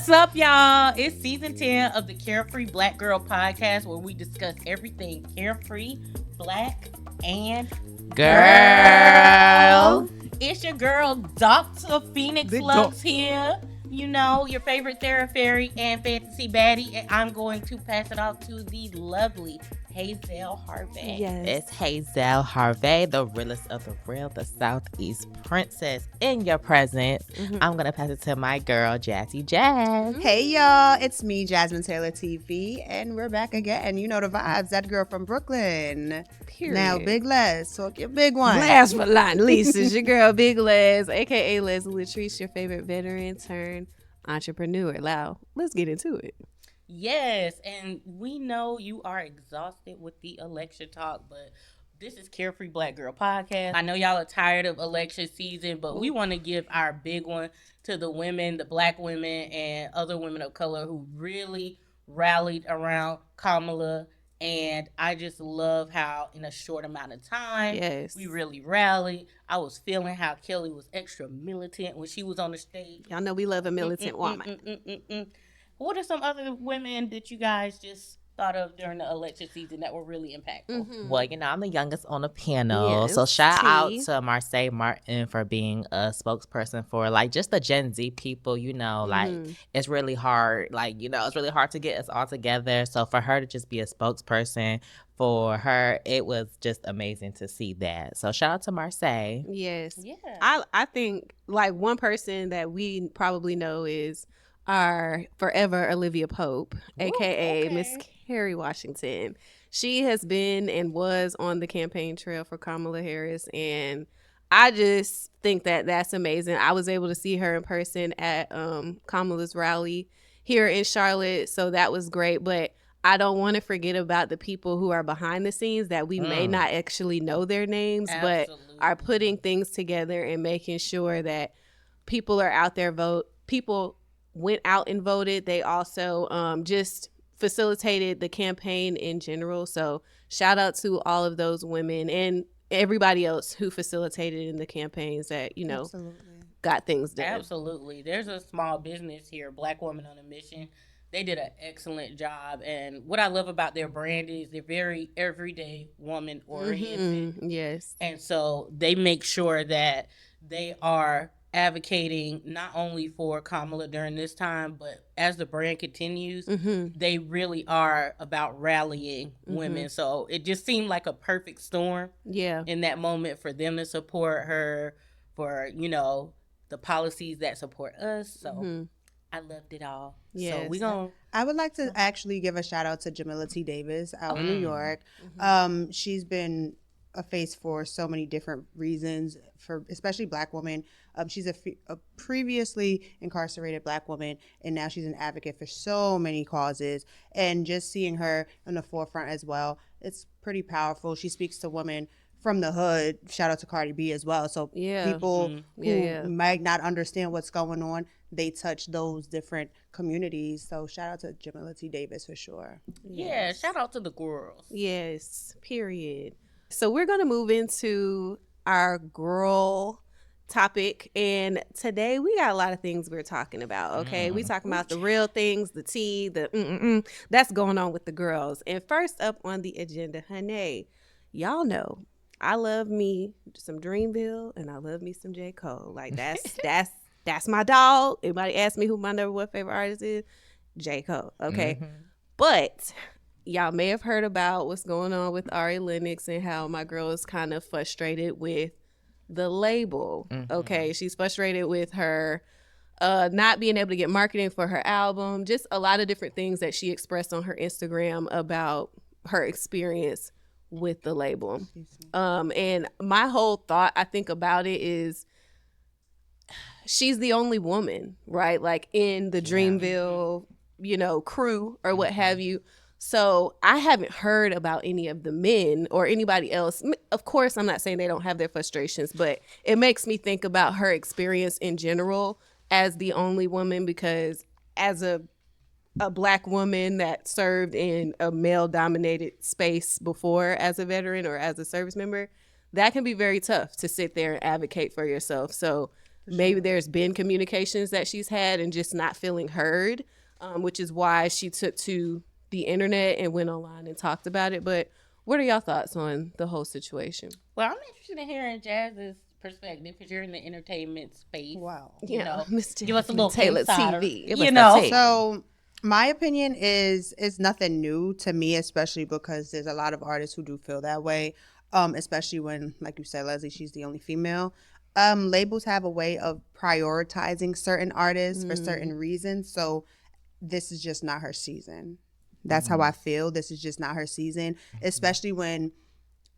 What's up, y'all? It's season 10 of the Carefree Black Girl Podcast, where we discuss everything carefree, black, and girl. It's your girl, Dr. Phoenix Lux here. You know, your favorite Fairy and fantasy baddie. And I'm going to pass it off to the lovely Hazel Harvey. Yes. It's Hazel Harvey, the realest of the real, the Southeast princess in your presence. I'm going to pass it to my girl, Jazzy Jazz. Hey, y'all. It's me, Jasmine Taylor TV, and we're back again. You know the vibes. That girl from Brooklyn. Period. Now, Big Les. Talk your big one. Last but not least is your girl, Big Les, a.k.a. Leslie Latrice, your favorite veteran turned entrepreneur. Now, let's get into it. Yes, and we know you are exhausted with the election talk, but this is Carefree Black Girl Podcast. I know y'all are tired of election season, but we want to give our big one to the women, the black women, and other women of color who really rallied around Kamala. And I just love how in a short amount of time, Yes. we really rallied. I was feeling how Kelly was extra militant when she was on the stage. Y'all know we love a militant woman. What are some other women that you guys just thought of during the election season that were really impactful? Well, you know, I'm the youngest on the panel. Yes, So shout out T. to Marseille Martin for being a spokesperson for like just the Gen Z people, you know, like it's really hard. Like, you know, it's really hard to get us all together. So for her to just be a spokesperson for her, it was just amazing to see that. So shout out to Marseille. Yes. Yeah. I think like one person that we probably know is our forever Olivia Pope, a.k.a. Miss Kerry Washington. She has been and was on the campaign trail for Kamala Harris, and I just think that that's amazing. I was able to see her in person at Kamala's rally here in Charlotte, so that was great, but I don't want to forget about the people who are behind the scenes that we may not actually know their names, but are putting things together and making sure that people are out there people went out and voted. They also just facilitated the campaign in general. So shout out to all of those women and everybody else who facilitated in the campaigns that, you know, got things done. Absolutely. There's a small business here, Black Women on a Mission. They did an excellent job. And what I love about their brand is they're very everyday woman oriented. Yes. And so they make sure that they are advocating not only for Kamala during this time, but as the brand continues, they really are about rallying women. So it just seemed like a perfect storm in that moment for them to support her, for, you know, the policies that support us. So I loved it all. Yes. So we gonna. I would like to actually give a shout out to Jamila T. Davis out in New York. She's been a face for so many different reasons, for especially Black women. She's a previously incarcerated Black woman, and now she's an advocate for so many causes. And just seeing her in the forefront as well, it's pretty powerful. She speaks to women from the hood. Shout out to Cardi B as well. So people who might not understand what's going on, they touch those different communities. So shout out to Jamila T. Davis for sure. Yeah, shout out to the girls. Yes, period. So we're going to move into our girl topic, and today we got a lot of things we're talking about. Okay, we talking about the real things, the tea, the that's going on with the girls. And first up on the agenda, honey, y'all know I love me some Dreamville and I love me some J. Cole. Like that's my dog. Anybody ask me who my number one favorite artist is? J. Cole. Okay, but y'all may have heard about what's going on with Ari Lennox and how my girl is kind of frustrated with the label. Okay, she's frustrated with her not being able to get marketing for her album, just a lot of different things that she expressed on her Instagram about her experience with the label. And my whole thought, I think, about it is she's the only woman, right? Like in the Dreamville, you know, crew or what have you. So I haven't heard about any of the men or anybody else. Of course, I'm not saying they don't have their frustrations, but it makes me think about her experience in general as the only woman, because as a Black woman that served in a male-dominated space before as a veteran or as a service member, that can be very tough to sit there and advocate for yourself. So maybe there's been communications that she's had and just not feeling heard, which is why she took to the internet and went online and talked about it. But what are y'all thoughts on the whole situation? Well, I'm interested in hearing Jazz's perspective because you're in the entertainment space. Wow. You know, Mr. give us a little Taylor insider. TV. You know, So my opinion is it's nothing new to me, especially because there's a lot of artists who do feel that way, especially when, like you said, Leslie, she's the only female. Labels have a way of prioritizing certain artists for certain reasons. So this is just not her season. That's how I feel. This is just not her season, especially when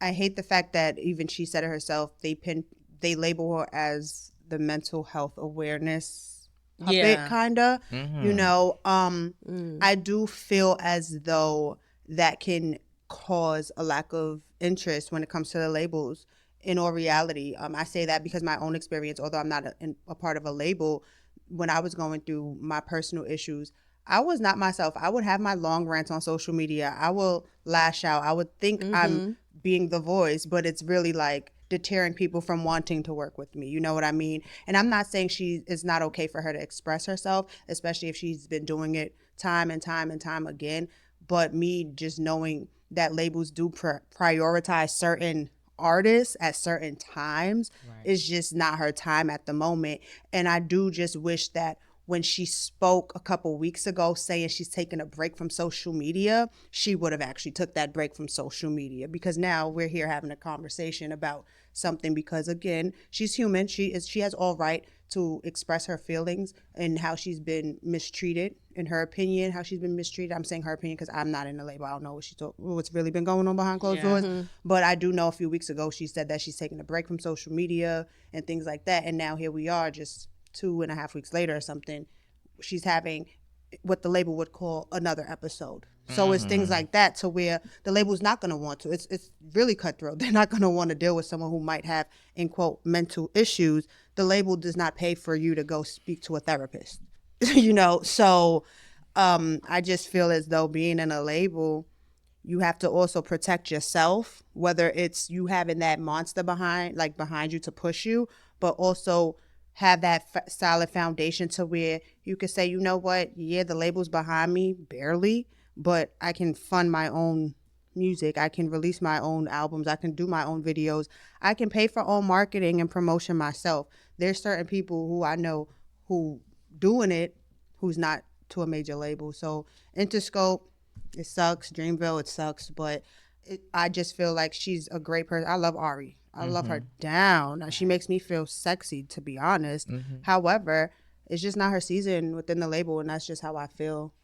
I hate the fact that even she said it herself, they label her as the mental health awareness puppet, kind of, you know. I do feel as though that can cause a lack of interest when it comes to the labels. In all reality, I say that because my own experience, although I'm not a part of a label, when I was going through my personal issues, I was not myself. I would have my long rants on social media. I will lash out. I would think I'm being the voice, but it's really like deterring people from wanting to work with me. You know what I mean? And I'm not saying it's not okay for her to express herself, especially if she's been doing it time and time and time again. But me just knowing that labels do prioritize certain artists at certain times is just not her time at the moment. And I do just wish that when she spoke a couple weeks ago saying she's taking a break from social media, she would have actually took that break from social media, because now we're here having a conversation about something, because again, she's human. She has all right to express her feelings and how she's been mistreated, in her opinion, how she's been mistreated. I'm saying her opinion because I'm not in the label. I don't know what's really been going on behind closed doors. But I do know a few weeks ago she said that she's taking a break from social media and things like that. And now here we are just 2.5 weeks later or something, she's having what the label would call another episode. So it's things like that to where the label's not going to want to. It's really cutthroat. They're not going to want to deal with someone who might have, in quote, mental issues. The label does not pay for you to go speak to a therapist, you know? So I just feel as though being in a label, you have to also protect yourself, whether it's you having that monster behind you to push you, but also have that solid foundation to where you could say, you know what, yeah, the label's behind me, barely, but I can fund my own music. I can release my own albums. I can do my own videos. I can pay for all marketing and promotion myself. There's certain people who I know who doing it, who's not to a major label. So Interscope, it sucks. Dreamville, it sucks. But I just feel like she's a great person. I love Ari. I love her down. She makes me feel sexy, to be honest. However, it's just not her season within the label, and that's just how I feel.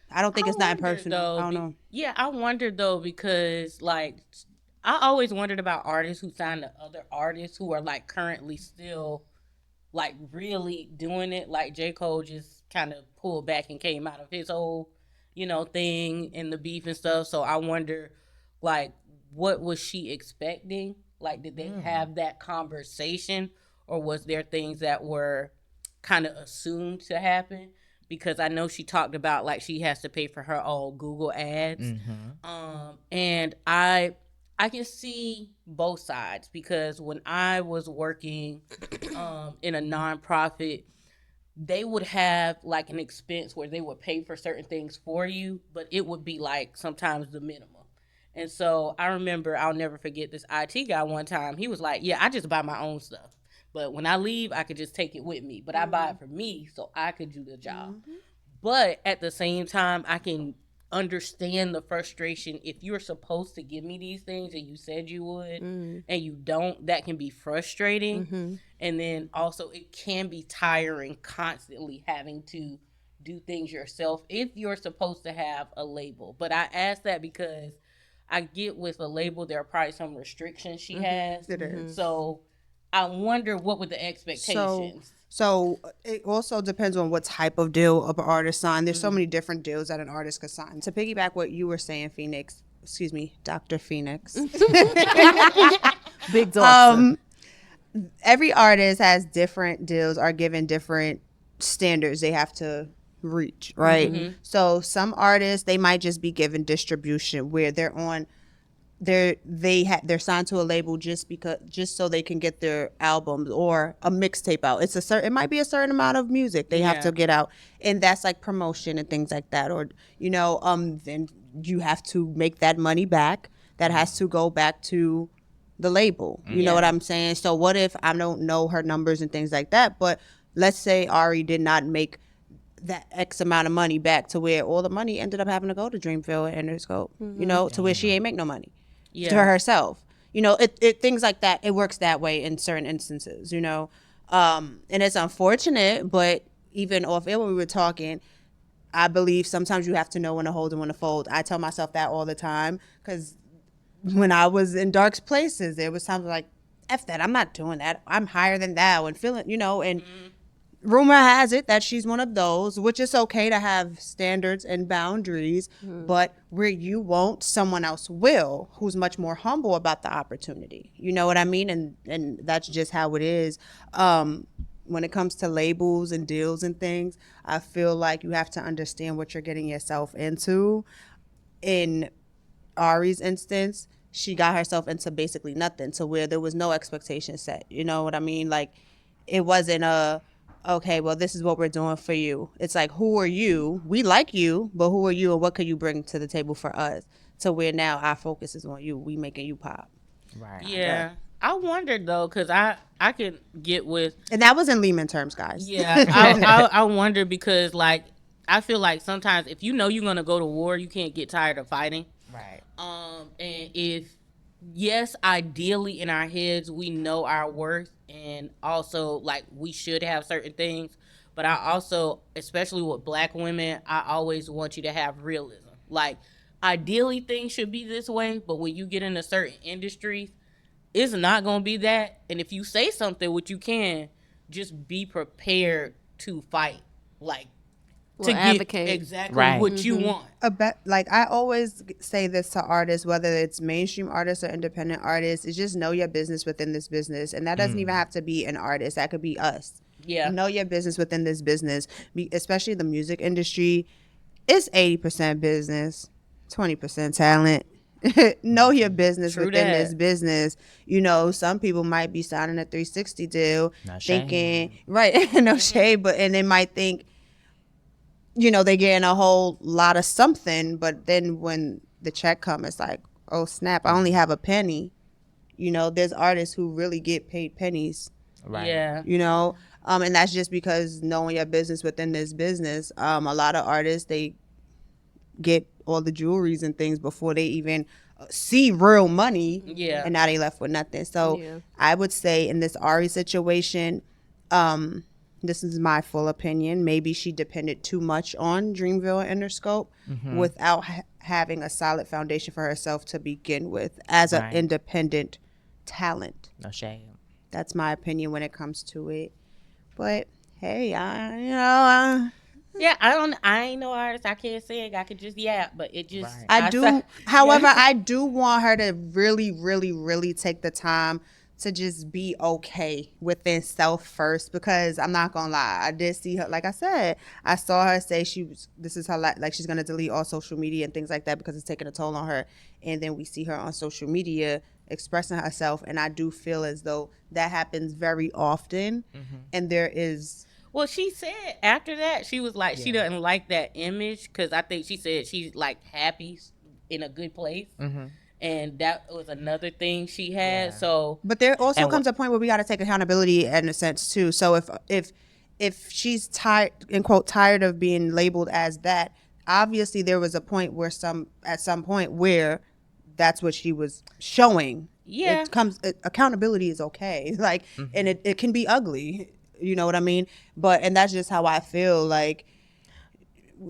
I don't think it's not personal. I don't know. Yeah, I wonder though, because like I always wondered about artists who sign to other artists who are like currently still like really doing it. Like J. Cole just kind of pulled back and came out of his whole, thing and the beef and stuff. So I wonder, like, what was she expecting? Like, did they have that conversation, or was there things that were kind of assumed to happen? Because I know she talked about, like, she has to pay for her own Google ads. And I can see both sides, because when I was working in a nonprofit, they would have, like, an expense where they would pay for certain things for you, but it would be, like, sometimes the minimum. And so I remember, I'll never forget this IT guy one time. He was like, yeah, I just buy my own stuff. But when I leave, I could just take it with me. But I buy it for me so I could do the job. But at the same time, I can understand the frustration. If you're supposed to give me these things and you said you would and you don't, that can be frustrating. And then also it can be tiring constantly having to do things yourself if you're supposed to have a label. But I ask that because I get with a label, there are probably some restrictions she has. So I wonder, what were the expectations? So it also depends on what type of deal an artist signed. There's so many different deals that an artist could sign. To piggyback what you were saying, Dr. Phoenix. Big dog. Every artist has different deals, are given different standards they have to reach, right? So some artists, they might just be given distribution where they're on they're signed to a label just so they can get their albums or a mixtape out. It might be a certain amount of music they have to get out, and that's like promotion and things like that. Or then you have to make that money back. That has to go back to the label. You know what I'm saying? So what if I don't know her numbers and things like that? But let's say Ari did not make that X amount of money back, to where all the money ended up having to go to Dreamville and Interscope, to where she ain't make no money to herself. It things like that. It works that way in certain instances, and it's unfortunate, but even off air when we were talking, I believe sometimes you have to know when to hold and when to fold. I tell myself that all the time, because when I was in dark places, there was times like, F that, I'm not doing that. I'm higher than thou, and feeling, and rumor has it that she's one of those, which is okay to have standards and boundaries, but where you won't, someone else will, who's much more humble about the opportunity. You know what I mean? And that's just how it is. When it comes to labels and deals and things, I feel like you have to understand what you're getting yourself into. In Ari's instance, she got herself into basically nothing, to where there was no expectation set. You know what I mean? Like, it wasn't okay, well, this is what we're doing for you. It's like, who are you? We like you, but who are you, and what could you bring to the table for us? To where now our focus is on you. We making you pop. Right. Yeah. I wondered though, because I could get with, and that was in Lehman terms, guys. Yeah, I wonder, because like I feel like sometimes if you know you're gonna go to war, you can't get tired of fighting. Right. And if, yes, ideally in our heads we know our worth, and also like we should have certain things, but I also, especially with Black women, I always want you to have realism. Like, ideally things should be this way, but when you get into certain industries, it's not gonna be that. And if you say something, which you can, just be prepared to fight, like, to advocate get exactly what you want. Like, I always say this to artists, whether it's mainstream artists or independent artists, is just know your business within this business. And that doesn't even have to be an artist. That could be us. Yeah. Know your business within this business, especially the music industry. It's 80% business, 20% talent. Know your business within this business. Some people might be signing a 360 deal, thinking, right, no shade, and they might think, they getting a whole lot of something, but then when the check comes, it's like, oh snap, I only have a penny. There's artists who really get paid pennies. Right. Yeah. And that's just because knowing your business within this business. A lot of artists, they get all the jewelries and things before they even see real money. Yeah. And now they left with nothing. So I would say in this Ari situation, this is my full opinion, maybe she depended too much on Dreamville and Interscope without having a solid foundation for herself to begin with as an independent talent. No shame. That's my opinion when it comes to it. But hey, yeah, I ain't no artist. I can't sing. I could just yap, but it just. Right. However, I do want her to really, really, really take the time to just be okay within self first, because I'm not gonna lie, I did see her, like I said, I saw her say this is her like she's gonna delete all social media and things like that because it's taking a toll on her, and then we see her on social media expressing herself, and I do feel as though that happens very often, and there is. Well, she said after that, she was like, she doesn't like that image, because I think she said she's like happy in a good place. And that was another thing she had. So, but there also comes a point where we got to take accountability in a sense too. So if she's tired, in quote, tired of being labeled as that, obviously there was a point where at some point where that's what she was showing. Yeah, accountability is okay. Like, and it can be ugly. You know what I mean? And that's just how I feel. Like,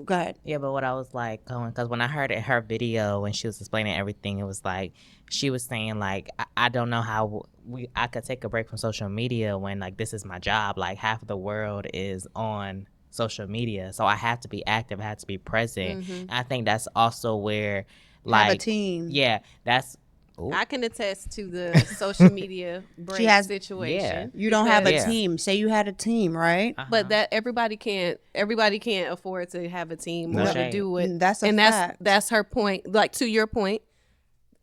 go ahead. Yeah, but what I was like going, because when I heard it, her video, when she was explaining everything, it was like she was saying like, I don't know how I could take a break from social media when like this is my job. Like, half of the world is on social media, so I have to be active, I have to be present. I think that's also where like have a team. Yeah, that's. I can attest to the social media break situation. You don't have a team. Say you had a team, right? But that everybody can't afford to have a team or to do it. That's a fact. That's her point. Like, to your point,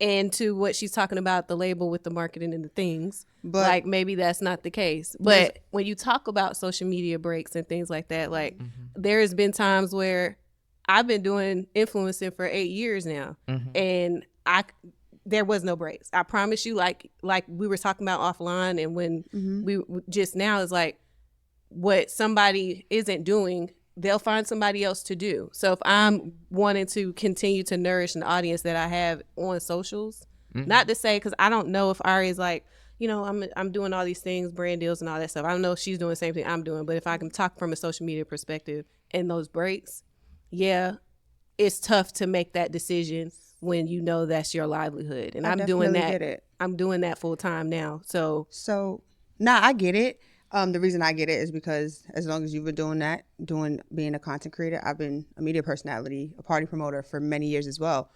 and to what she's talking about, the label with the marketing and the things, But like maybe that's not the case. But when you talk about social media breaks and things like that, like there has been times where I've been doing influencing for 8 years now, and there was no breaks. I promise you, like we were talking about offline, and when we just now is like what somebody isn't doing, they'll find somebody else to do. So if I'm wanting to continue to nourish an audience that I have on socials, not to say, because I don't know if Ari is like, you know, I'm doing all these things, brand deals and all that stuff. I don't know if she's doing the same thing I'm doing, but if I can talk from a social media perspective and those breaks, yeah, it's tough to make that decision when you know that's your livelihood. And I'm doing that. Get it. I'm doing that full time now. So I get it. The reason I get it is because as long as you've been doing that, being a content creator, I've been a media personality, a party promoter for many years as well.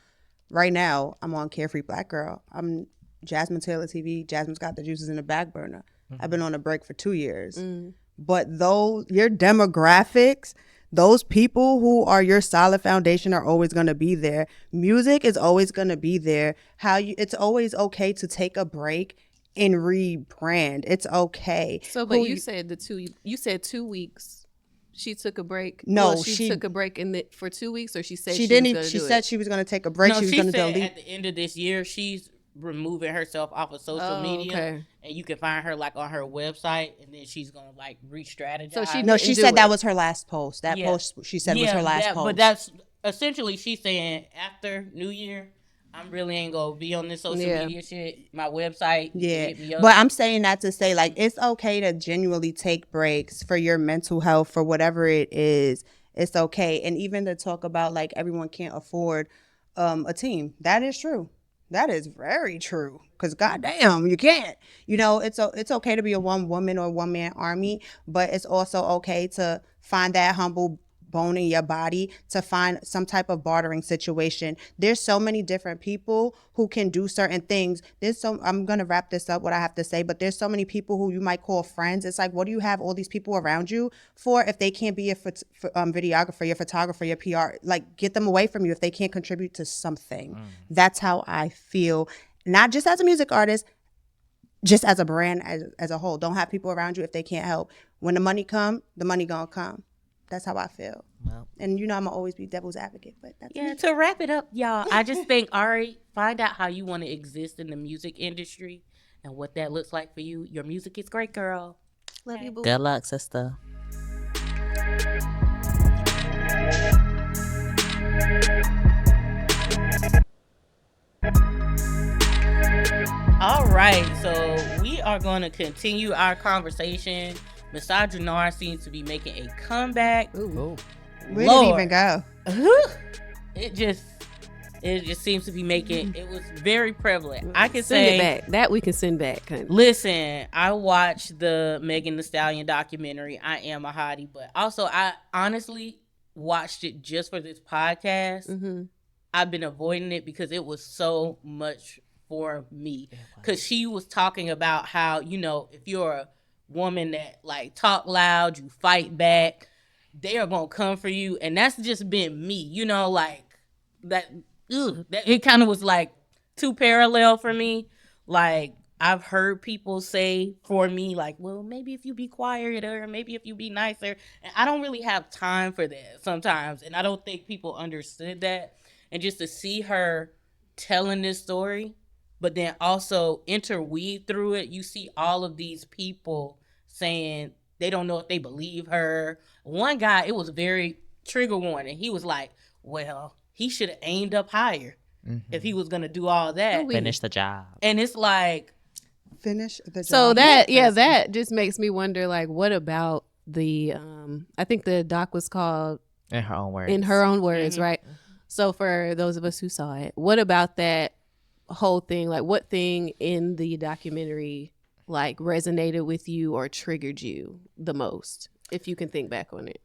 Right now, I'm on Carefree Black Girl. I'm Jasmine Taylor TV. Jasmine's got the juices in the back burner. I've been on a break for 2 years. But those, your demographics, those people who are your solid foundation are always going to be there. Music is always going to be there. It's always okay to take a break and rebrand. It's okay. So, but you said you said 2 weeks. She took a break. No, well, she took a break for 2 weeks, or she said she didn't. She said she was going to take a break. No, she was going to said delete. at the end of this year, she's removing herself off of social media, and you can find her like on her website, and then she's gonna like re-strategize. So she said that was her last post. That post she said was her last post. But that's essentially she's saying after New Year, I'm really ain't gonna be on this social media shit. My website, hit me up. But I'm saying that to say like it's okay to genuinely take breaks for your mental health, for whatever it is. It's okay, and even to talk about like everyone can't afford a team. That is true. That is very true. Because goddamn, you can't. You know, it's okay to be a one woman or one man army, but it's also okay to find that humble bone in your body, to find some type of bartering situation. There's so many different people who can do certain things. I'm gonna wrap this up what I have to say, but there's so many people who you might call friends. It's like, what do you have all these people around you for if they can't be a videographer, your photographer, your PR? Like, get them away from you if they can't contribute to something. That's how I feel, not just as a music artist, just as a brand as a whole. Don't have people around you if they can't help. When the money come, the money gonna come. That's how I feel. Well, and you know I'm gonna always be devil's advocate, but that's me. To wrap it up, y'all, I just think, Ari, find out how you want to exist in the music industry and what that looks like for you. Your music is great, girl. Love you, boo. Good luck, sister. All right, so we are going to continue our conversation. Misogynoir seems to be making a comeback. Ooh. Where did it even go? It just seems to be making. It was very prevalent. I can send say it back. That we can send back. Kind of. Listen, I watched the Megan Thee Stallion documentary. I Am a Hottie, but also I honestly watched it just for this podcast. I've been avoiding it because it was so much for me. Because she was talking about how, you know, if you're a woman that like talk loud, you fight back, they are gonna come for you, and that's just been me, you know, like that it kind of was like too parallel for me. Like I've heard people say for me like, well, maybe if you be quieter, or maybe if you be nicer, and I don't really have time for that sometimes, and I don't think people understood that. And just to see her telling this story, but then also interweave through it, you see all of these people saying they don't know if they believe her. One guy, it was very trigger warning. He was like, well, he should have aimed up higher if he was going to do all that. Finish the job. And it's like, finish the job. So that just makes me wonder, like, what about the, I think the doc was called In Her Own Words. In Her Own Words, right? So for those of us who saw it, what about that whole thing? Like, what thing in the documentary like resonated with you or triggered you the most, if you can think back on it?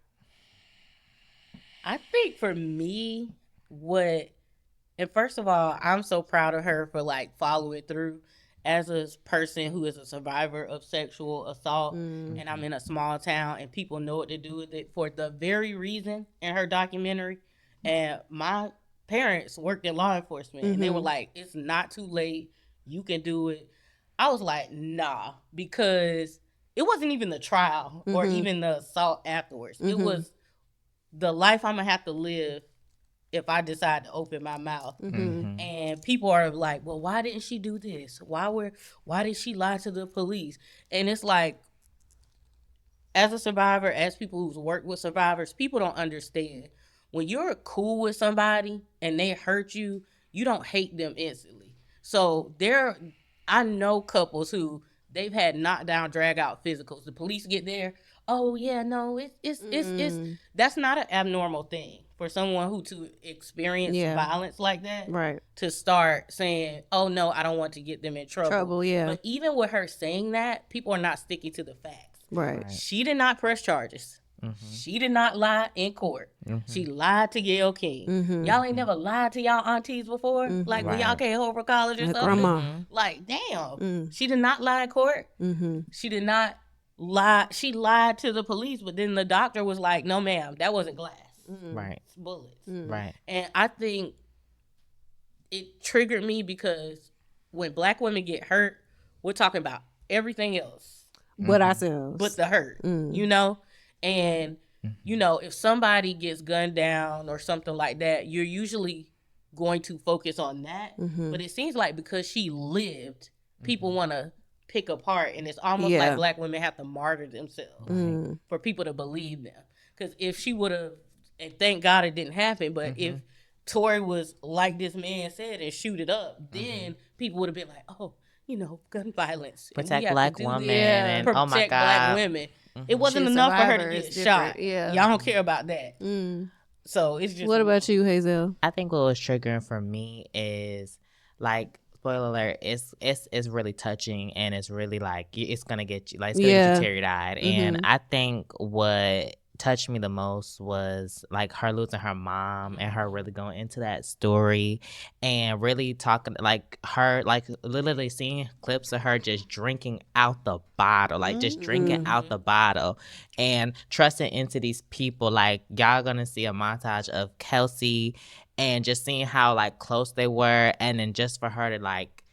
I think for me, and first of all, I'm so proud of her for like following through as a person who is a survivor of sexual assault, and I'm in a small town and people know what to do with it for the very reason in her documentary. And my parents worked in law enforcement, and they were like, it's not too late. You can do it. I was like, nah, because it wasn't even the trial or even the assault afterwards. It was the life I'm going to have to live if I decide to open my mouth. And people are like, well, why didn't she do this? Why did she lie to the police? And it's like, as a survivor, as people who's worked with survivors, people don't understand. When you're cool with somebody and they hurt you, you don't hate them instantly. So I know couples who they've had knockdown, drag out physicals. The police get there. Oh yeah, no, it's that's not an abnormal thing for someone who to experience violence like that. Right. To start saying, oh no, I don't want to get them in trouble. But even with her saying that, people are not sticking to the facts. Right. She did not press charges. She did not lie in court. She lied to Gayle King. Y'all ain't never lied to y'all aunties before? Like when y'all came home from college or something? Grandma. Like, damn. She did not lie in court. She did not lie. She lied to the police, but then the doctor was like, no, ma'am, that wasn't glass. Right. It's bullets. Right. And I think it triggered me because when Black women get hurt, we're talking about everything else. But ourselves. But the hurt, you know? And, you know, if somebody gets gunned down or something like that, you're usually going to focus on that. But it seems like because she lived, people want to pick apart. And it's almost like Black women have to martyr themselves for people to believe them. Because if she would have, and thank God it didn't happen, but if Tory was like this man said and shoot it up, then people would have been like, oh, you know, gun violence. Protect Black women. And, protect oh my God. Black women. It wasn't She's enough for her to survivor, get it's shot. different, yeah. Y'all don't care about that. So it's just. What about you, Hazel? I think what was triggering for me is like, spoiler alert, it's really touching, and it's really like it's gonna get you get you teary eyed. And I think what touched me the most was like her losing her mom and her really going into that story and really talking like her, like literally seeing clips of her just drinking out the bottle, like just drinking out the bottle and trusting into these people. Like y'all gonna see a montage of Kelsey and just seeing how like close they were, and then just for her to like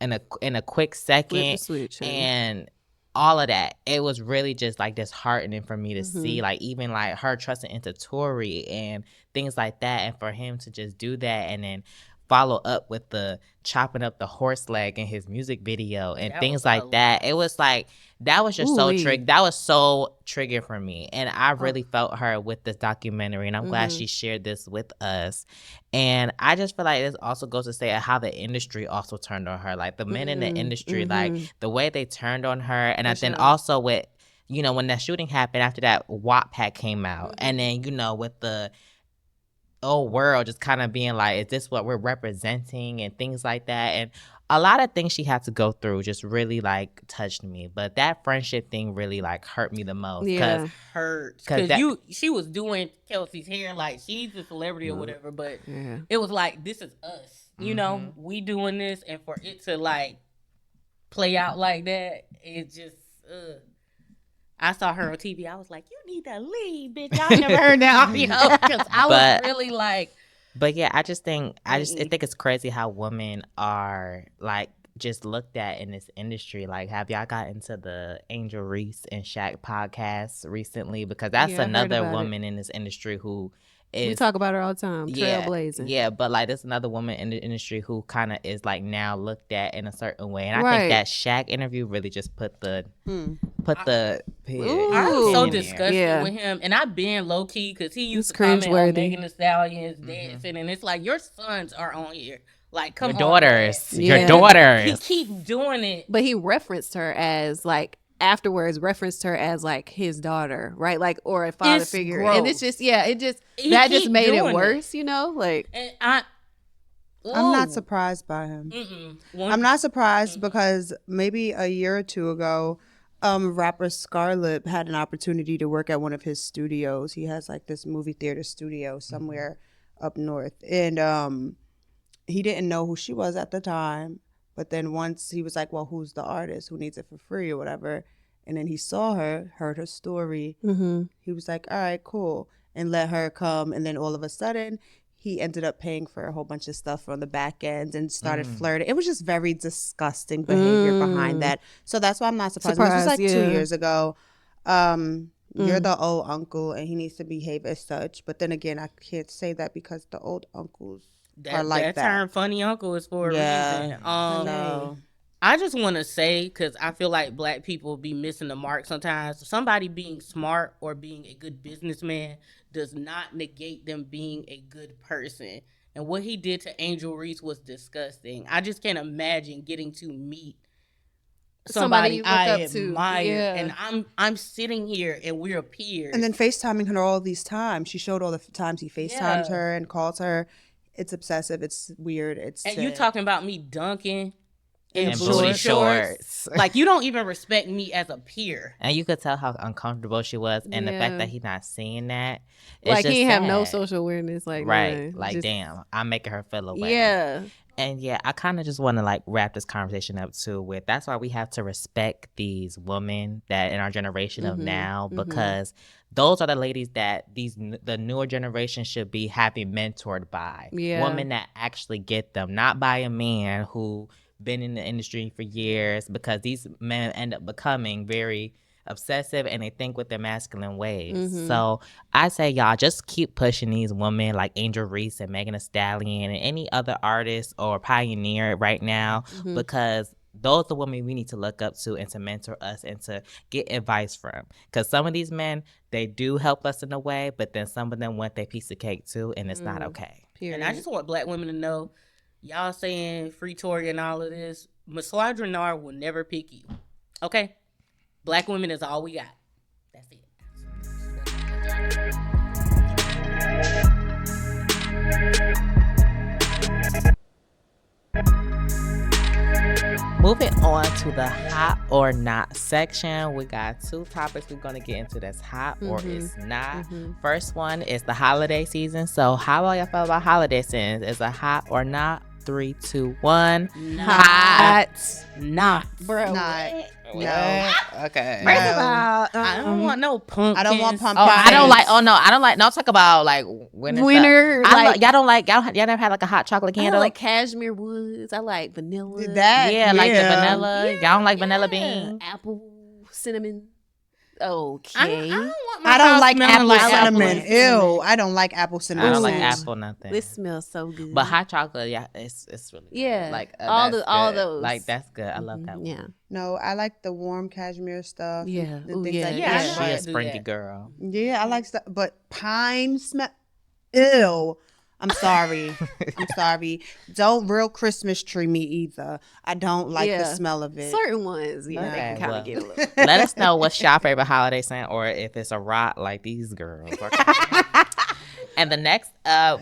in a quick second switch, and all of that, it was really just like disheartening for me to see, like even like her trusting into Tory and things like that, and for him to just do that and then follow up with the chopping up the horse leg in his music video and things like that. It was like that was just that was so triggered for me, and I really felt her with this documentary, and I'm glad she shared this with us. And I just feel like this also goes to say how the industry also turned on her, like the men in the industry, like the way they turned on her, and then also with, you know, when that shooting happened after that WAP pack came out, and then, you know, with the whole world just kind of being like, is this what we're representing and things like that. And a lot of things she had to go through just really like touched me, but that friendship thing really like hurt me the most. Hurts because she was doing Kelsey's hair like she's a celebrity or whatever, but it was like, this is us, you know, we doing this, and for it to like play out like that, it just I saw her on TV. I was like, you need to leave, bitch. I never heard that audio because I was really like. But yeah, I think it's crazy how women are like just looked at in this industry. Like, have y'all got into the Angel Reese and Shaq podcast recently? Because that's another woman in this industry who is. We talk about her all the time, trailblazing. Yeah, but like there's another woman in the industry who kind of is like now looked at in a certain way, and I think that Shaq interview really just put the I'm so disgusted with him, and I've been low key because he used to comment on Megan Thee Stallion's dancing, and it's like, your sons are on here. Like, come on, your daughters. He keeps doing it, but he referenced her as like. Afterwards referenced her as like his daughter, right? Like, or a father figure. Gross. And it's just that just made it worse, you know? Like, and I'm not surprised by him. I'm not surprised because maybe a year or two ago, rapper Scarlett had an opportunity to work at one of his studios. He has like this movie theater studio somewhere up north, and he didn't know who she was at the time. But then once he was like, well, who's the artist who needs it for free or whatever? And then he saw her, heard her story. He was like, all right, cool. And let her come. And then all of a sudden, he ended up paying for a whole bunch of stuff on the back end and started flirting. It was just very disgusting behavior behind that. So that's why I'm not surprised. This was like 2 years ago. You're the old uncle and he needs to behave as such. But then again, I can't say that because the old uncles are like that. That term funny uncle is for a reason. I just want to say, because I feel like black people be missing the mark sometimes. Somebody being smart or being a good businessman does not negate them being a good person. And what he did to Angel Reese was disgusting. I just can't imagine getting to meet somebody I admire, and I'm sitting here and we're peers. And then FaceTiming her all these times. She showed all the times he FaceTimed her and called her. It's obsessive. It's weird. It's and you talking about me dunking in booty shorts. Like, you don't even respect me as a peer. And you could tell how uncomfortable she was, and the fact that he's not seeing that, it's like, just he ain't have sad. no social awareness, like, right, man, like just, damn, I'm making her feel away. Yeah. And yeah, I kind of just want to like wrap this conversation up too with, that's why we have to respect these women that in our generation of now, because those are the ladies that the newer generation should be having mentored by. Women that actually get them, not by a man who been in the industry for years, because these men end up becoming very obsessive and they think with their masculine ways. So I say, y'all, just keep pushing these women like Angel Reese and Megan Thee Stallion and any other artist or pioneer right now, because those are the women we need to look up to and to mentor us and to get advice from. Because some of these men, they do help us in a way, but then some of them want their piece of cake too, and it's not okay. And I just want black women to know, y'all saying free Tory and all of this, Misogynoir will never pick you. Okay? Black women is all we got. That's it. Moving on to the hot or not section, we got two topics we're going to get into that's hot or it's not. First one is the holiday season. So how y'all feel about holiday season? Is it hot or not? 3, 2, 1. Hot. Not. Bro. Not. No. Okay. First of all, I don't want no pumpkins. I don't want pumpkins. Oh, I don't like. Oh no, I don't like. No, talk about like winter. Like, y'all never had like a hot chocolate I candle. like cashmere woods. I like vanilla. Like the vanilla. Yeah, Y'all don't like vanilla bean. Apple, cinnamon. Okay. I don't like apple like cinnamon. apple. Ew, I don't like apple cinnamon. I don't like scents. apple nothing. This smells so good. But hot chocolate, yeah, it's really good. Yeah, like all good. those. Like that's good. I love that one. Yeah. No, I like the warm cashmere stuff. Yeah. and Ooh, things yeah. like Yeah, that. She I a do springy that. girl. Yeah, I like stuff, but pine smell. Ew. I'm sorry. I'm sorry. Don't real Christmas tree me either. I don't like the smell of it. Certain ones, yeah, Okay, they can kind well. of get a little. Let us know what's your favorite holiday scent, or if it's a rock like these girls. And the next,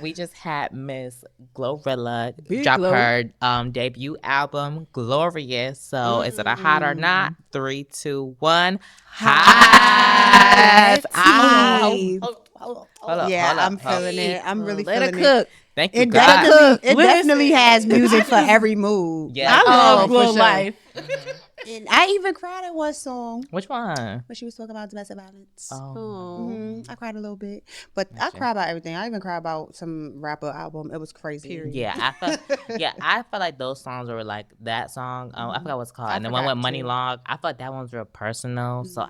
we just had Miss Glorilla drop her debut album, Glorious. So is it a hot or not? 3, 2, 1. Hot. Hold up, I'm feeling it. I'm really Let feeling it cook. Thank you, It God. definitely has music for every mood. Yeah. I love for Glow sure. Life. And I even cried at one song Which one? when she was talking about domestic violence. Oh. I cried a little bit, but I cry about everything. I even cry about some rapper album. It was crazy. Yeah, I felt like those songs were like that song. I forgot what it's called. And the one forgot with Money too. Long, I thought that one's real personal. So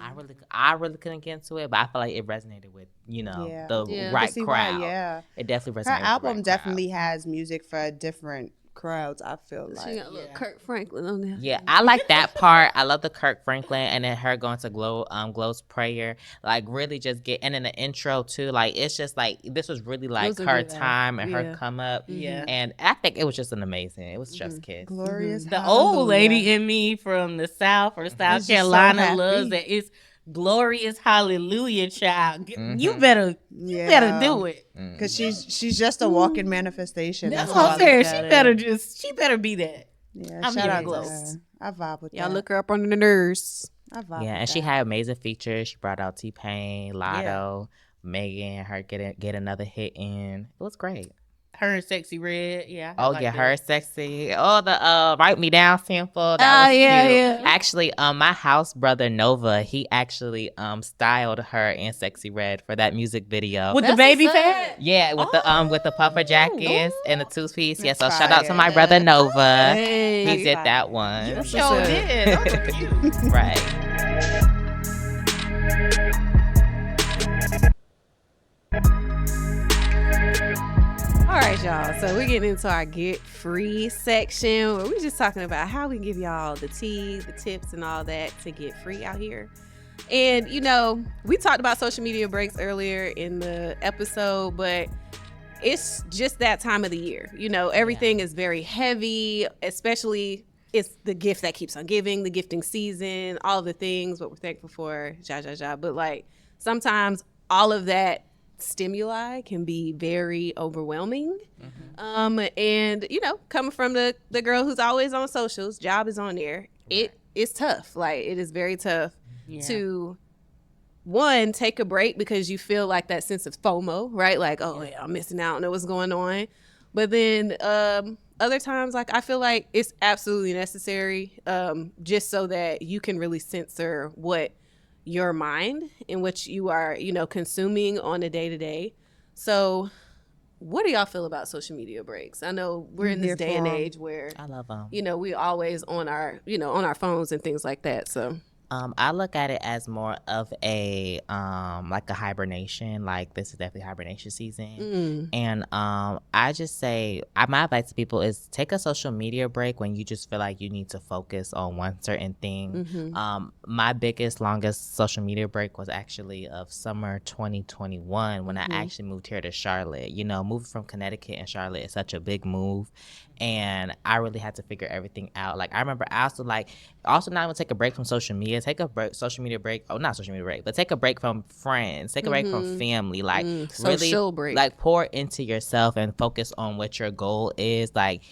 I really couldn't get into it, but I felt like it resonated with the right See why, crowd. yeah. It definitely resonated. Her with the album right definitely has music for different crowds. I feel She like got a little Kirk Franklin on there. Yeah, I like that part. I love the Kirk Franklin and then her going to Glow's prayer. Like really just and in the intro too. Like it's just like this was really like was a her good album. time and her Yeah. come up. Yeah. And I think it was just an amazing. It was just kiss. glorious. The Hallelujah. old lady in me from the South or South just so Carolina happy. loves that. It's glorious hallelujah, child. Mm-hmm. You better do it. Because she's just a walking manifestation. That's all what I'm saying. I She better be that. Yeah, I'm shout here out close. to her. I vibe with Y'all that. look her up on the nurse. I vibe Yeah, with and she that. had amazing features. She brought out T-Pain, Lotto, Megan, her get another hit in. It was great. her and Sexy Red. Yeah. Oh like yeah, that. her sexy. Oh, the Write Me Down sample. That Oh, was yeah, cute. yeah. Actually, my house brother Nova, he actually styled her in Sexy Red for that music video. With the That's baby what's up. fat. Yeah, with the puffer jackets and the 2-piece. Yeah, so That's shout out to fire. my brother Nova. Hey. He did fire. that one. You That's sure what's up. did. Those were cute. Right. All right, y'all. So we're getting into our get free section where we're just talking about how we give y'all the tea, the tips, and all that to get free out here. And, you know, we talked about social media breaks earlier in the episode, but it's just that time of the year. You know, everything is very heavy, especially it's the gift that keeps on giving, the gifting season, all the things, what we're thankful for, But like sometimes all of that stimuli can be very overwhelming. And you know, coming from the girl who's always on socials, job is on there, it's tough. Like it is very tough to one, take a break because you feel like that sense of FOMO, right? Like, oh yeah, I'm missing out, know what's going on. But then other times, like I feel like it's absolutely necessary, just so that you can really censor what your mind and what you are, you know, consuming on a day-to-day. So what do y'all feel about social media breaks? I know we're in this here day and for 'em. age where I love them. you know, we always on our, you know, on our phones and things like that. So I look at it as more of a like a hibernation. Like this is definitely hibernation season, and I just say my advice to people is take a social media break when you just feel like you need to focus on one certain thing. My biggest, longest social media break was actually of summer 2021 when I actually moved here to Charlotte. You know, moving from Connecticut and Charlotte is such a big move, and I really had to figure everything out. Like I remember I also not even take a break from social media. Take a break, social media break. Oh, not social media break, but take a break from friends. Take a break from family. Like really, social break. like pour into yourself and focus on what your goal is. Like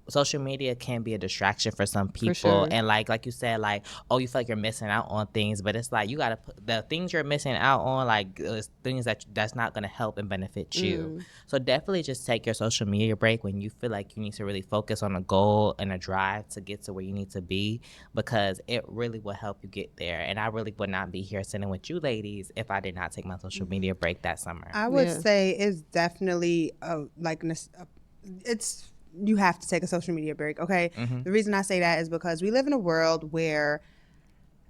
social media can be a distraction for some people, sure. and like you said, like oh, you feel like you're missing out on things, but it's like you gotta put the things you're missing out on, like things that's not gonna help and benefit you. So definitely just take your social media break when you feel like you need to really focus on a goal and a drive to get to where you need to be, because it really will help you get there. And I really would not be here sitting with you ladies if I did not take my social media break that summer. I would say it's definitely it's you have to take a social media break, okay? The reason I say that is because we live in a world where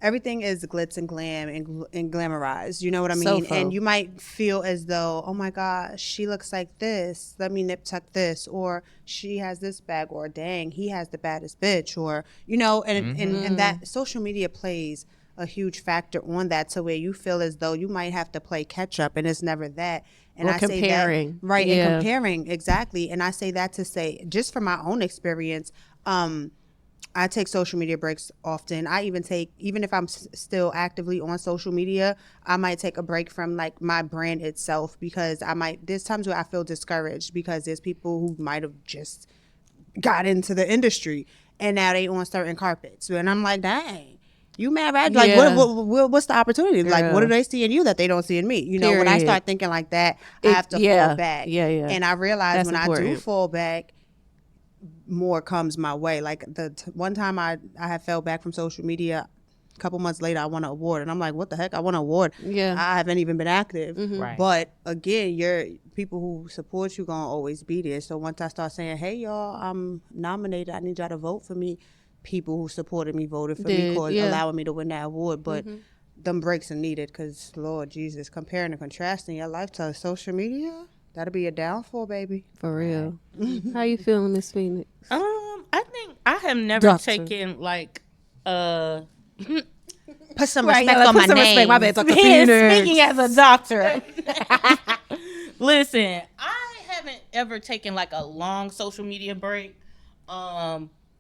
everything is glitz and glam and glamorized. You know what I mean? And you might feel as though, oh my gosh, she looks like this. Let me nip tuck this. Or she has this bag. Or dang, he has the baddest bitch. Or, you know, and that social media plays a huge factor on that, to where you feel as though you might have to play catch up, and it's never that. And I comparing. say that, right, and comparing, exactly. And I say that to say, just from my own experience, I take social media breaks often. I even if I'm still actively on social media, I might take a break from like my brand itself, because there's times where I feel discouraged because there's people who might have just got into the industry and now they on certain carpets. And I'm like, dang. You mad, right? Like, what's the opportunity? Girl. Like, what do they see in you that they don't see in me? You know, when I start thinking like that, I have to fall back. And I realize when I do fall back, more comes my way. Like one time I had fell back from social media. A couple months later, I won an award, and I'm like, what the heck? I won an award. I haven't even been active. Right. But again, your people who support you gonna always be there. So once I start saying, hey y'all, I'm nominated, I need y'all to vote for me, people who supported me voted for me, allowing me to win that award. But them breaks are needed, because Lord Jesus, comparing and contrasting your life to social media, that'll be a downfall, baby. For real. How you feeling, Miss Phoenix? I think I have never taken like Put some respect on my name. Respect. My bad, Dr. Phoenix. Speaking as a doctor. Listen, I haven't ever taken like a long social media break.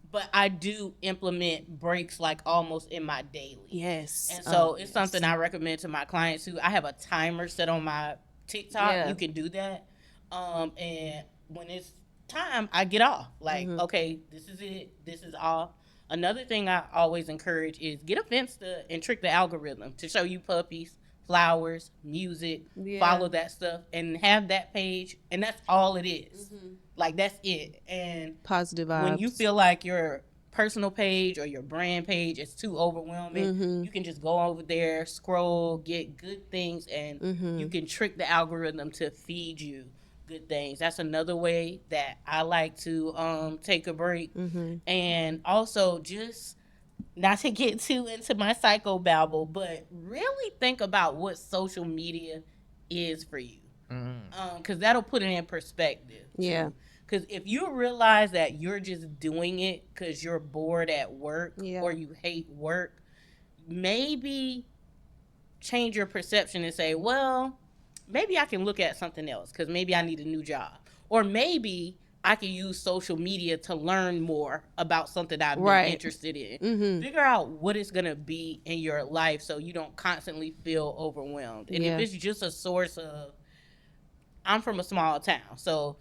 But I do implement breaks like almost in my daily. Yes. And so it's something I recommend to my clients who I have a timer set on my TikTok. Yeah. You can do that. And when it's time, I get off. Like, okay, this is it. This is off. Another thing I always encourage is get a Finsta and trick the algorithm to show you puppies, flowers, music, follow that stuff, and have that page, and that's all it is. Like, that's it. And positive vibes. when you feel like your personal page or your brand page is too overwhelming, you can just go over there, scroll, get good things, and you can trick the algorithm to feed you good things. That's another way that I like to take a break. And also, just not to get too into my psychobabble, but really think about what social media is for you, because that'll put it in perspective too. Because if you realize that you're just doing it because you're bored at work or you hate work, maybe change your perception and say, well, maybe I can look at something else because maybe I need a new job. Or maybe I can use social media to learn more about something that I've been interested in. Figure out what it's going to be in your life so you don't constantly feel overwhelmed. And if it's just a source of, I'm from a small town, so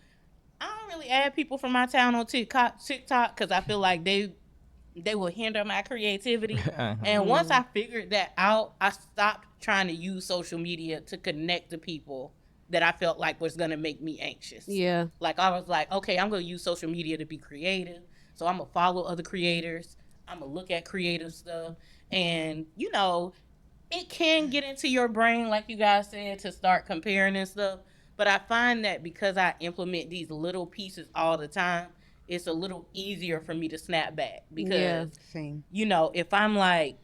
I don't really add people from my town on TikTok because I feel like they will hinder my creativity. And once I figured that out, I stopped trying to use social media to connect to people that I felt like was going to make me anxious. Like, I was like, okay, I'm going to use social media to be creative. So I'm going to follow other creators. I'm going to look at creative stuff. And, you know, it can get into your brain, like you guys said, to start comparing and stuff. But I find that because I implement these little pieces all the time, it's a little easier for me to snap back. Because, you know, if I'm like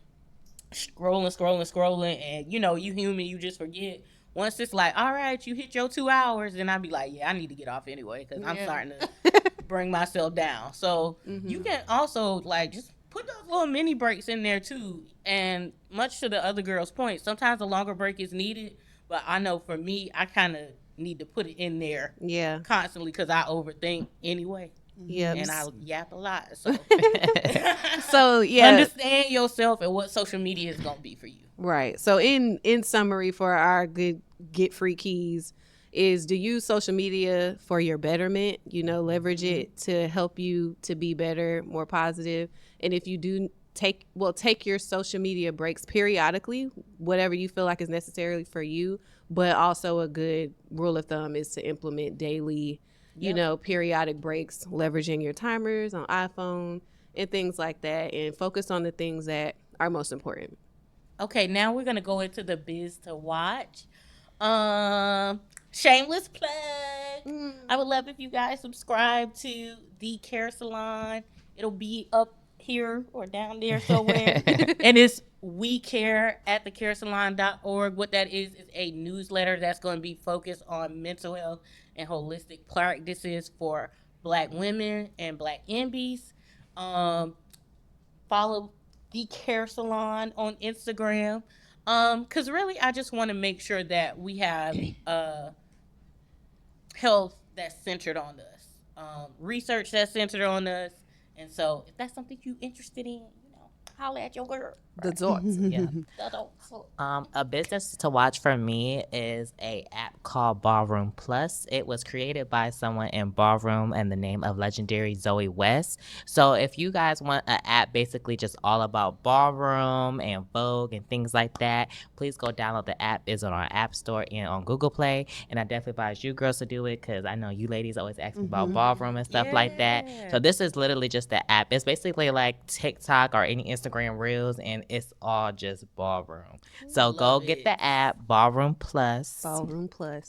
scrolling, and, you know, you human, you just forget. Once it's like, all right, you hit your 2 hours, then I'll be like, yeah, I need to get off anyway because I'm starting to bring myself down. So you can also, like, just put those little mini breaks in there, too. And much to the other girl's point, sometimes a longer break is needed. But I know for me, I kind of need to put it in there constantly because I overthink anyway. And I yap a lot. So, understand yourself and what social media is going to be for you. Right. So in summary, for our good get free keys is to use social media for your betterment, you know, leverage it to help you to be better, more positive. And if you do take your social media breaks periodically, whatever you feel like is necessary for you. But also a good rule of thumb is to implement daily, you know, periodic breaks, leveraging your timers on iPhone and things like that, and focus on the things that are most important. Okay, now we're going to go into the biz to watch. Shameless plug. I would love if you guys subscribe to the Care Salon. It'll be up here or down there somewhere. And it's We Care at thecaresalon.org. What that is a newsletter that's going to be focused on mental health and holistic practices for Black women and Black MBs. Follow the Care Salon on Instagram. Because really, I just want to make sure that we have health that's centered on us, research that's centered on us. And so if that's something you're interested in, you know, holler at your girl. The dots. A business to watch for me is a app called Ballroom Plus. It was created by someone in Ballroom and the name of legendary Zoe West. So if you guys want an app basically just all about ballroom and Vogue and things like that, please go download the app. It's on our App Store and on Google Play. And I definitely advise you girls to do it because I know you ladies always ask me about ballroom and stuff like that. So this is literally just the app. It's basically like TikTok or any Instagram Reels, and it's all just ballroom. So go get the app, Ballroom Plus. Ballroom Plus.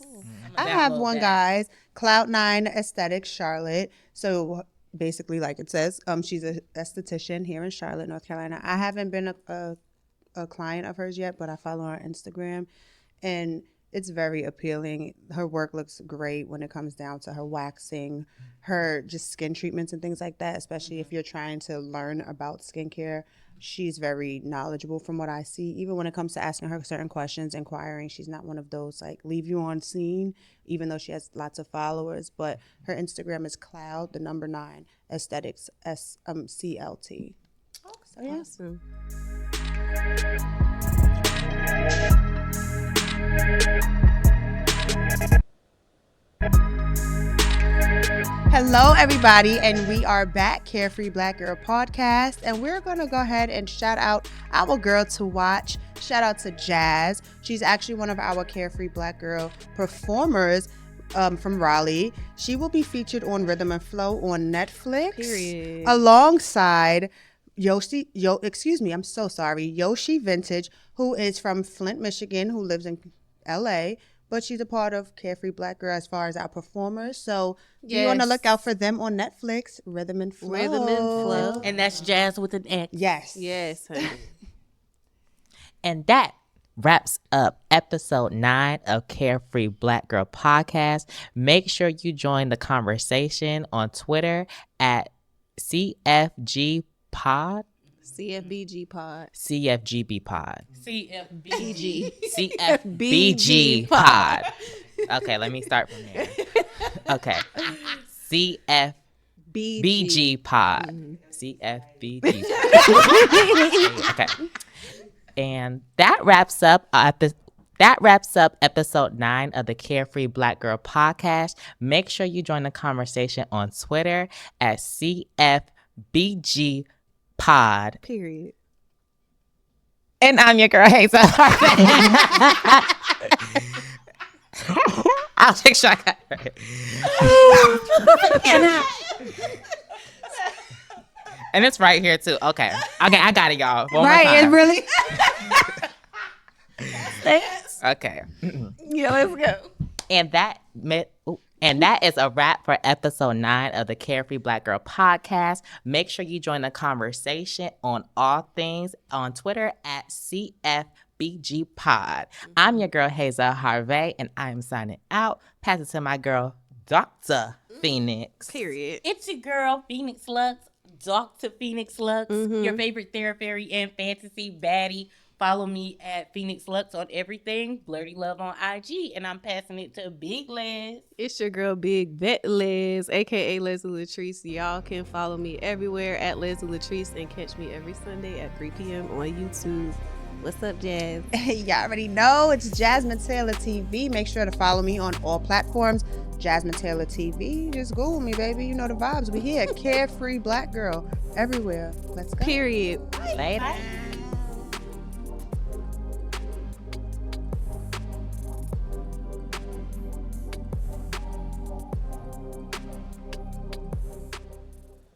I have one, guys. Cloud9 Aesthetics Charlotte. So basically, like it says, she's an esthetician here in Charlotte, North Carolina. I haven't been a client of hers yet, but I follow her on Instagram, and it's very appealing. Her work looks great when it comes down to her waxing, her just skin treatments and things like that, especially if you're trying to learn about skincare. She's very knowledgeable from what I see. Even when it comes to asking her certain questions, inquiring, she's not one of those like leave you on scene, even though she has lots of followers. But her Instagram is cloud9 aesthetics CLT. So yeah. Awesome. Hello, everybody, and we are back, Carefree Black Girl Podcast, and we're going to go ahead and shout out our girl to watch. Shout out to Jazz. She's actually one of our Carefree Black Girl performers from Raleigh. She will be featured on Rhythm and Flow on Netflix. Period. Alongside Yoshi Vintage, who is from Flint, Michigan, who lives in LA, but she's a part of Carefree Black Girl as far as our performers. So be on the lookout for them on Netflix, Rhythm and Flow. Rhythm and Flow. And that's Jazz with an X. Yes. Yes, honey. And that wraps up episode 9 of Carefree Black Girl Podcast. Make sure you join the conversation on Twitter at CFG Pod. CFBG Pod. CFGB Pod. CFBG. CFBG Pod. Okay, let me start from there. Okay. CFBG Pod. CFBG. Okay. And that wraps up episode 9 of the Carefree Black Girl Podcast. Make sure you join the conversation on Twitter at CFBG Pod. Period. And I'm your girl, Hazel. I'll take shot. And it's right here too. Okay, I got it, y'all. One more time. It really. Okay. Yeah, let's go. And that is a wrap for episode 9 of the Carefree Black Girl Podcast. Make sure you join the conversation on all things on Twitter at CFBG Pod. I'm your girl, Hazel Harvey, and I'm signing out. Pass it to my girl, Dr. Phoenix. Period. It's your girl, Phoenix Lux, Dr. Phoenix Lux, your favorite therapy and fantasy baddie. Follow me at Phoenix Lux on everything, Blurty Love on IG, and I'm passing it to Big Les. It's your girl, Big Bet Les, a.k.a. Leslie Latrice. Y'all can follow me everywhere at Leslie Latrice and catch me every Sunday at 3 p.m. on YouTube. What's up, Jazz? Y'all already know it's Jasmine Taylor TV. Make sure to follow me on all platforms. Jasmine Taylor TV. Just Google me, baby. You know the vibes. We here. Carefree Black Girl everywhere. Let's go. Period. Later.